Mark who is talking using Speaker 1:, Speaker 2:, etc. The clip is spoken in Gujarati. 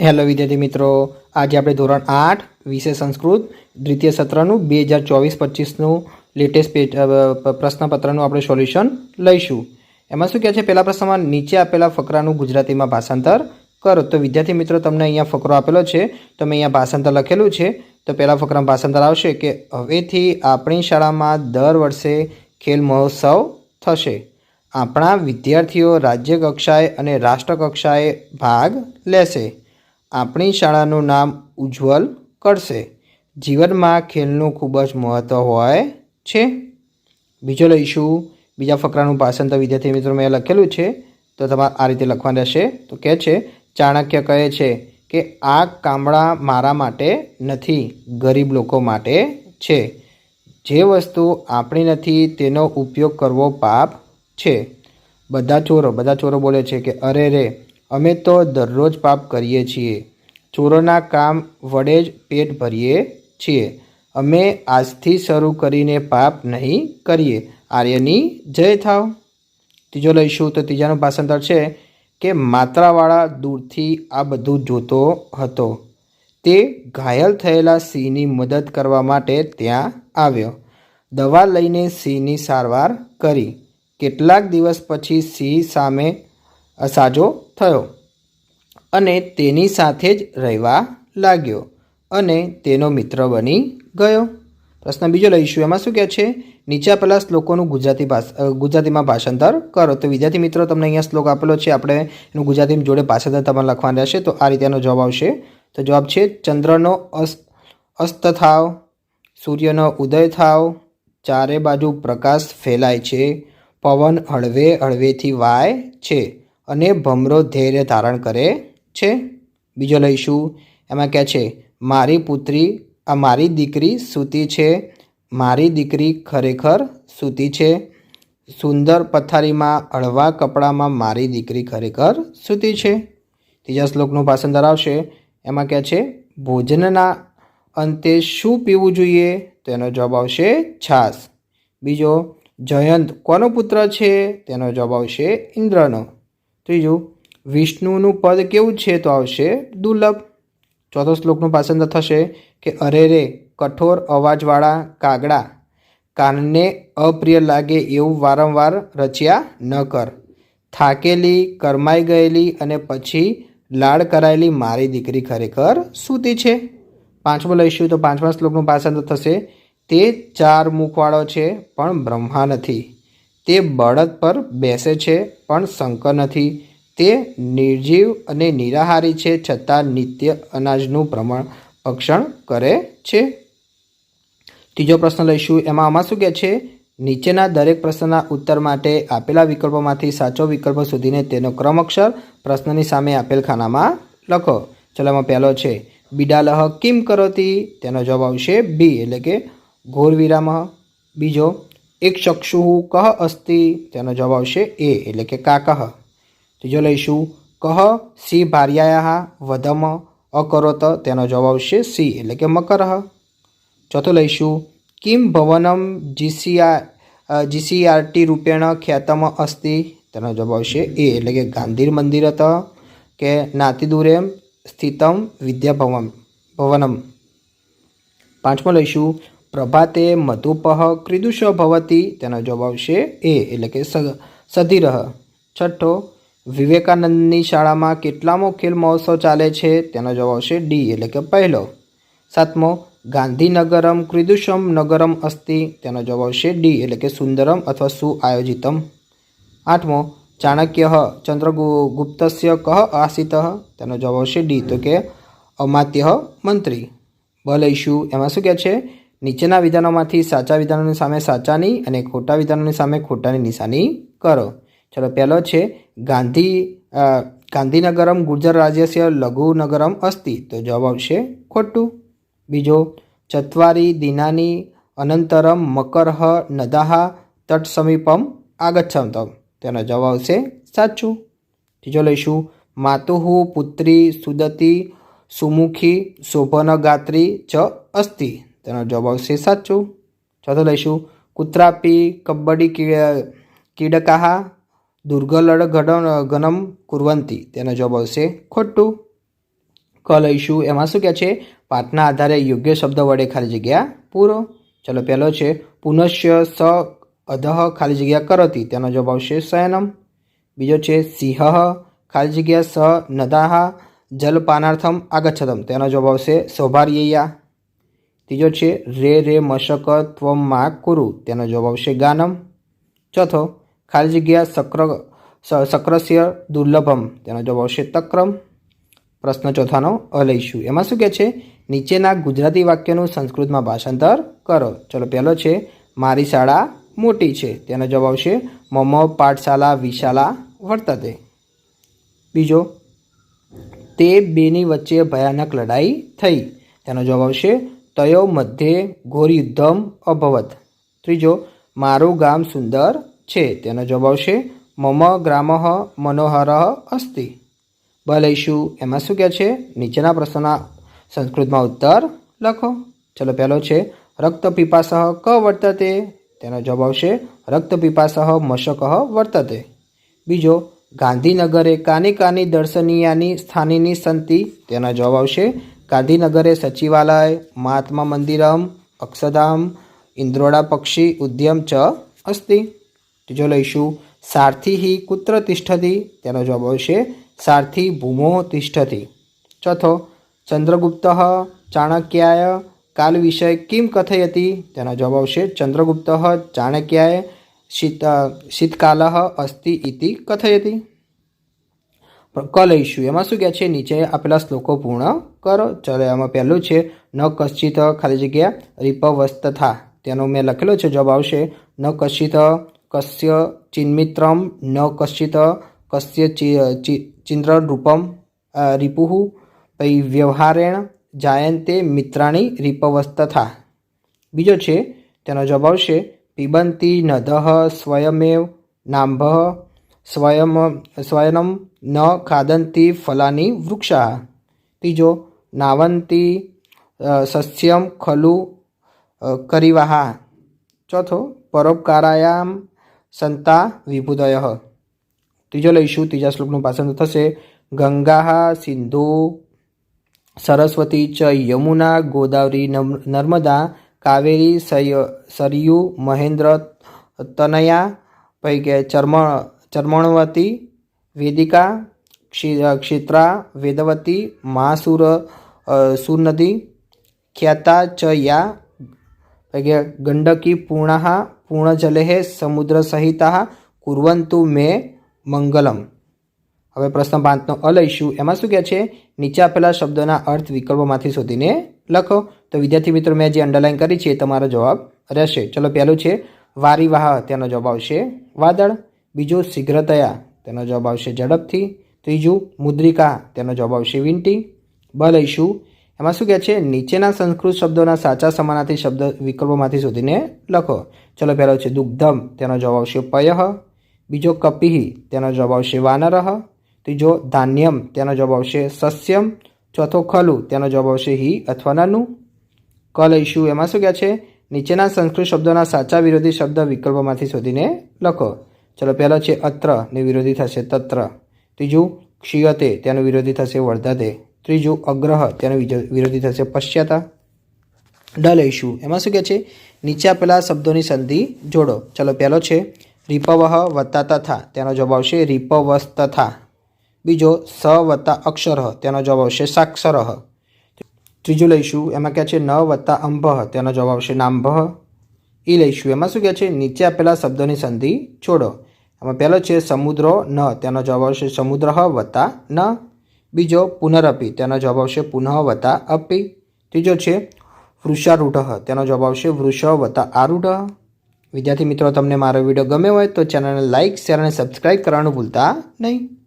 Speaker 1: હેલો વિદ્યાર્થી મિત્રો, આજે આપણે ધોરણ 8 વિષય સંસ્કૃત દ્વિતીય સત્રનું 2024-25નું લેટેસ્ટ પ્રશ્નપત્રનું આપણે સોલ્યુશન લઈશું. એમાં શું કહે છે, પહેલા પ્રશ્નમાં નીચે આપેલા ફકરાનું ગુજરાતીમાં ભાષાંતર કરો. તો વિદ્યાર્થી મિત્રો, તમને અહીંયા ફકરો આપેલો છે, તો મેં અહીંયા ભાષાંતર લખેલું છે. તો પહેલા ફકરામાં ભાષાંતર આવશે કે હવેથી આપણી શાળામાં દર વર્ષે ખેલ મહોત્સવ થશે. આપણા વિદ્યાર્થીઓ રાજ્ય કક્ષાએ અને રાષ્ટ્ર કક્ષાએ ભાગ લેશે. આપણી શાળાનું નામ ઉજ્જવલ કરશે. જીવનમાં ખેલનું ખૂબ જ મહત્ત્વ હોય છે. બીજો લઈશું. બીજા ફકરાનું ભાષાંતર વિદ્યાર્થી મિત્રો મેં લખેલું છે, તો તમારે આ રીતે લખવાનું રહેશે. તો કહે છે, ચાણક્ય કહે છે કે આ કામળા મારા માટે નથી, ગરીબ લોકો માટે છે. જે વસ્તુ આપણી નથી તેનો ઉપયોગ કરવો પાપ છે. બધા ચોરો બોલે છે કે અરે રે, અમે તો દરરોજ પાપ કરીએ છીએ. ચોરોના કામ વડે જ પેટ ભરીએ છીએ. અમે આજથી શરૂ કરીને પાપ નહીં કરીએ. આર્યની જય થાવ. ત્રીજો લઈશું. તો ત્રીજાનું ભાષાંતર છે કે માત્રાવાળા દૂરથી આ બધું જોતો હતો. તે ઘાયલ થયેલા સિંહની મદદ કરવા માટે ત્યાં આવ્યો. દવા લઈને સિંહની સારવાર કરી. કેટલાક દિવસ પછી સિંહ સામે સાજો થયો અને તેની સાથે જ રહેવા લાગ્યો અને તેનો મિત્ર બની ગયો. પ્રશ્ન બીજો લઈશું. એમાં શું કહે છે, નીચે આપેલા શ્લોકોનું ગુજરાતીમાં ભાષાંતર કરો. તો વિદ્યાર્થી મિત્રો, તમને અહીંયા શ્લોક આપેલો છે, આપણે એનું ગુજરાતીમાં જોડે ભાષાંતર તમારે લખવાનું રહેશે. તો આ રીતે એનો જવાબ આવશે. તો જવાબ છે, ચંદ્રનો અસ્ત થાવ, સૂર્યનો ઉદય થાવ, ચારે બાજુ પ્રકાશ ફેલાય છે, પવન હળવે હળવેથી વાય છે અને ભમરો ધૈર્ય ધારણ કરે છે. બીજો લઈશું. એમાં કહે છે, મારી દીકરી સૂતી છે, મારી દીકરી ખરેખર સૂતી છે. સુંદર પથારીમાં હળવા કપડામાં મારી દીકરી ખરેખર સૂતી છે. ત્રીજા શ્લોકનું ભાષાંતર આવશે. એમાં કહે છે, ભોજનના અંતે શું પીવું જોઈએ? તો એનો જવાબ આવશે છાશ. બીજો, જયંત કોનો પુત્ર છે? તેનો જવાબ આવશે ઇન્દ્રનો. ત્રીજું, વિષ્ણુનું પદ કેવું છે? તો આવશે દુર્લભ. ચોથો શ્લોકનું ભાષાંતર થશે કે અરે રે, કઠોર અવાજવાળા કાગડા, કાનને અપ્રિય લાગે એવું વારંવાર રચ્યા ન કર. થાકેલી, કરમાઈ ગયેલી અને પછી લાડ કરાયેલી મારી દીકરી ખરેખર સૂતી છે. પાંચમો લઈશું. તો પાંચમા શ્લોકનું ભાષાંતર થશે, તે 4 મુખવાળો છે પણ બ્રહ્મા નથી. તે બળદ પર બેસે છે પણ શંકર નથી. તે નિર્જીવ અને નિરાહારી છે છતાં નિત્ય અનાજનું ભક્ષણ કરે છે. ત્રીજો પ્રશ્ન લઈશું. આમાં શું કહે છે, નીચેના દરેક પ્રશ્નના ઉત્તર માટે આપેલા વિકલ્પોમાંથી સાચો વિકલ્પ શોધીને તેનો ક્રમ અક્ષર પ્રશ્નની સામે આપેલ ખાનામાં લખો. ચલો, એમાં પહેલો છે, બિડાલહ કિમ કરોતી? તેનો જવાબ આવશે બી, એટલે કે ઘોર વિરામ. બીજો, એક ચક્ષુ કહ અસ્તિ? તેનો જવાબ આવશે એ, એટલે કે કાકહ. ત્રીજો લઈશું, કહ સી ભાર્યાયા વધમ અકરોત? તેનો જવાબ આવશે સી, એટલે કે મકરહ. ચોથું લઈશું, કિમ ભવનમ જીસીઆરટી રૂપેણ ખ્યાતમ અસ્તિ? તેનો જવાબ આવશે એ, એટલે કે ગાંધી મંદિરત કે નાતિદૂરેમ સ્થિતમ વિદ્યાભવનમ. પાંચમો લઈશું, પ્રભાતે મધુપહ ક્રીદુષ ભવતી? તેનો જવાબ આવશે એ, એટલે કે સધીરહ. છઠ્ઠો, વિવેકાનંદની શાળામાં કેટલામો ખેલ મહોત્સવ ચાલે છે? તેનો જવાબ આવશે ડી, એટલે કે પહેલો. સાતમો, ગાંધીનગરમ ક્રીદુષમ નગરમ અસ્તિ? તેનો જવાબ આવશે ડી, એટલે કે સુંદરમ અથવા સુઆયોજિતમ. આઠમો, ચાણક્ય ચંદ્રગુપ્તસ્ય કહ આસિત? તેનો જવાબ આવશે ડી, તો કે અમાત્ય મંત્રી. બ લઈશું. એમાં શું કહે છે, નીચેના વિધાનોમાંથી સાચા વિધાનોની સામે સાચાની અને ખોટા વિધાનોની સામે ખોટાની નિશાની કરો. ચલો, પહેલો છે, ગાંધીનગરમ ગુર્જર રાજ્યસ્ય લઘુ નગરમ અસ્તિ? તો જવાબ આવશે ખોટું. બીજો, ચત્વારી દિનાની અનંતરમ મકરહ નદાહ તટ સમીપમ આગચ્છન્તમ? તેનો જવાબ આવશે સાચું. ત્રીજો લઈશું, માતુઃ પુત્રી સુદતી સુમુખી શોભનગાત્રી ચ અસ્તિ? તેનો જવાબ આવશે સાચું. ચોથો લઈશું, કુત્રાપી કબડ્ડી ક્રીડકાહ દુર્ગલડ ગનમ કુર્વંતી? તેનો જવાબ આવશે ખોટું. ક લઈશું. એમાં શું કહે છે? પાઠના આધારે યોગ્ય શબ્દ વડે ખાલી જગ્યા પૂરો. ચલો પહેલો છે પુનશ્ય સ અધઃ ખાલી જગ્યા કરોતી, તેનો જવાબ આવશે શયનમ. બીજો છે સિંહ ખાલી જગ્યા સ નદાહ જલપાનાર્થમ આગચ્છતમ, તેનો જવાબ આવશે સૌભાર્યયા. ત્રીજો છે રે રે મશક ત્વમ મા કુરુ, તેનો જવાબ આવશે ગાનમ. ચોથો ખાલી જગ્યા સક્રસ્ય દુર્લભમ, તેનો જવાબ આવશે તક્રમ. પ્રશ્ન ચોથાનો અ લઈશું. એમાં શું કહે છે? નીચેના ગુજરાતી વાક્યનું સંસ્કૃતમાં ભાષાંતર કરો. ચલો પહેલો છે મારી શાળા મોટી છે, તેનો જવાબ આવશે મમ પાઠશાલા વિશાલા વર્તતે. બીજો તે બેની વચ્ચે ભયાનક લડાઈ થઈ, તેનો જવાબ આવશે તયો મધ્યે ઘોર યુદ્ધમ અભવત. ત્રીજો મારું ગામ સુંદર છે, તેનો જવાબ આવશે મમ ગ્રામઃ મનોહર અસ્તિ. બ લઈશું. એમાં શું કહે છે? નીચેના પ્રશ્નોના સંસ્કૃતમાં ઉત્તર લખો. ચલો પહેલો છે રક્ત પીપાસઃ ક વર્તતે, તેનો જવાબ આવશે રક્ત પીપાસઃ મશક વર્તતે. બીજો ગાંધીનગરે કાની કાની દર્શનીયાની સ્થાનીની સંતિ, તેનો જવાબ આવશે ગાંધીનગરે સચિવાલય મહાત્મા મંદિરમ અક્ષરધામ ઇન્દ્રોડા પક્ષી ઉદ્યમ ચ અસ્તિ. ત્રીજો લઈશું સારથી હિ કુત્ર તિષ્ઠતિ, તેનો જવાબ આવશે સારથી ભૂમો તિષ્ઠતિ. ચોથો ચંદ્રગુપ્ત ચાણક્યાય કાલ વિષય કિમ કથયતિ, તેનો જવાબ આવશે ચંદ્રગુપ્ત ચાણક્યાય શીતકાલ અસ્તિ ઇતિ કથયતિ. ક લઈશું. એમાં શું કહે છે? નીચે આપેલા શ્લોકો પૂર્ણ કરો. ચલો એમાં પહેલું છે ન કશ્ચિત ખાલી જગ્યા રીપવસ્તથા, તેનો મેં લખેલો છે, જવાબ આવશે ન કશ્ચિત કસ્ય ચિન્મિત્રમ ન કશ્ચિત કસ્ય ચિન્દ્ર રૂપમ રિપુઃ પછી વ્યવહારેણ જાયંતે મિત્રાણી રીપવસ્તથા. બીજો છે તેનો જવાબ આવશે પિબંતી નદઃ સ્વયમેવ નાંભઃ સ્વયનમ ન ખાદંતી ફલાની વૃક્ષા. ત્રીજો નાવંતી સસ્યમ ખલુ કરીવાહા. ચોથો પરોપકારાયામ સંતા વિભુદય. ત્રીજો લઈશું. ત્રીજા શ્લોકનું પાછળ થશે ગંગા સિંધુ સરસ્વતી ચ યમુના ગોદાવરી નર્મદા કાવેરી સરયુ મહેન્દ્ર તનયા પૈકી ચર્મણવતી વેદિકા ક્ષેત્રા વેદવતી મહાસુર સુરનદી ખ્યાતા ચ યા પૈકી ગંડકી પૂર્ણજલે સમુદ્ર સહિતા કુર્વંતુ મે મંગલમ. હવે પ્રશ્ન 5નો અ લઈશું. એમાં શું કહે છે? નીચે આપેલા શબ્દોના અર્થ વિકલ્પોમાંથી શોધીને લખો. તો વિદ્યાર્થી મિત્રો મેં જે અંડરલાઇન કરી છે તમારો જવાબ રહેશે. ચલો પહેલું છે વારીવાહ, તેનો જવાબ આવશે વાદળ. બીજું શીઘ્રતયા, તેનો જવાબ આવશે ઝડપથી. ત્રીજું મુદ્રિકા, તેનો જવાબ આવશે વીંટી. બ લઈશું. એમાં શું કહે છે? નીચેના સંસ્કૃત શબ્દોના સાચા સમાનાર્થી શબ્દ વિકલ્પોમાંથી શોધીને લખો. ચલો પહેલો છે દુગ્ધમ, તેનો જવાબ આવશે પયઃ. બીજો કપિઃ, તેનો જવાબ આવશે વાનરઃ. ત્રીજો ધાન્યમ, તેનો જવાબ આવશે સસ્યમ. ચોથો ખલુ, તેનો જવાબ આવશે હિ અથવા નનુ. ક લઈશું. એમાં શું કહે છે? નીચેના સંસ્કૃત શબ્દોના સાચા વિરોધી શબ્દ વિકલ્પોમાંથી શોધીને લખો. ચલો પહેલો છે અત્ર, ને વિરોધી થશે તત્ર. ત્રીજું ક્ષીયતે, તેનો વિરોધી થશે વર્ધતે. ત્રીજું અગ્રહ, તેનો વિરોધી થશે પશ્ચાતા. ડ લઈશું. એમાં શું કહે છે? નીચે આપેલા શબ્દોની સંધિ જોડો. ચલો પહેલો છે રીપવઃ વત્તા તથા, તેનો જવાબ આવશે રીપવસ્તથા. બીજો સ વત્તા અક્ષરઃ, તેનો જવાબ આવશે સાક્ષરઃ. ત્રીજું લઈશું. એમાં કહે છે ન વત્તા અંભઃ, તેનો જવાબ આવશે નાંભઃ. ઈ લઈશું. એમાં શું કહે છે? નીચે આપેલા શબ્દોની સંધિ છોડો. એમાં પહેલો છે સમુદ્રો ન, તેનો જવાબ આવશે સમુદ્રઃ વત્તા ન. બીજો પુનરપી, તેનો જવાબ આવશે પુનઃ વત્તા અપી. ત્રીજો છે વૃષારૂઢ, તેનો જવાબ આવશે વૃષ વત્તા આરૂઢ. વિદ્યાર્થી મિત્રો તમને મારો વિડીયો ગમ્યો હોય તો ચેનલને લાઇક શેર અને સબસ્ક્રાઈબ કરવાનું ભૂલતા નહીં.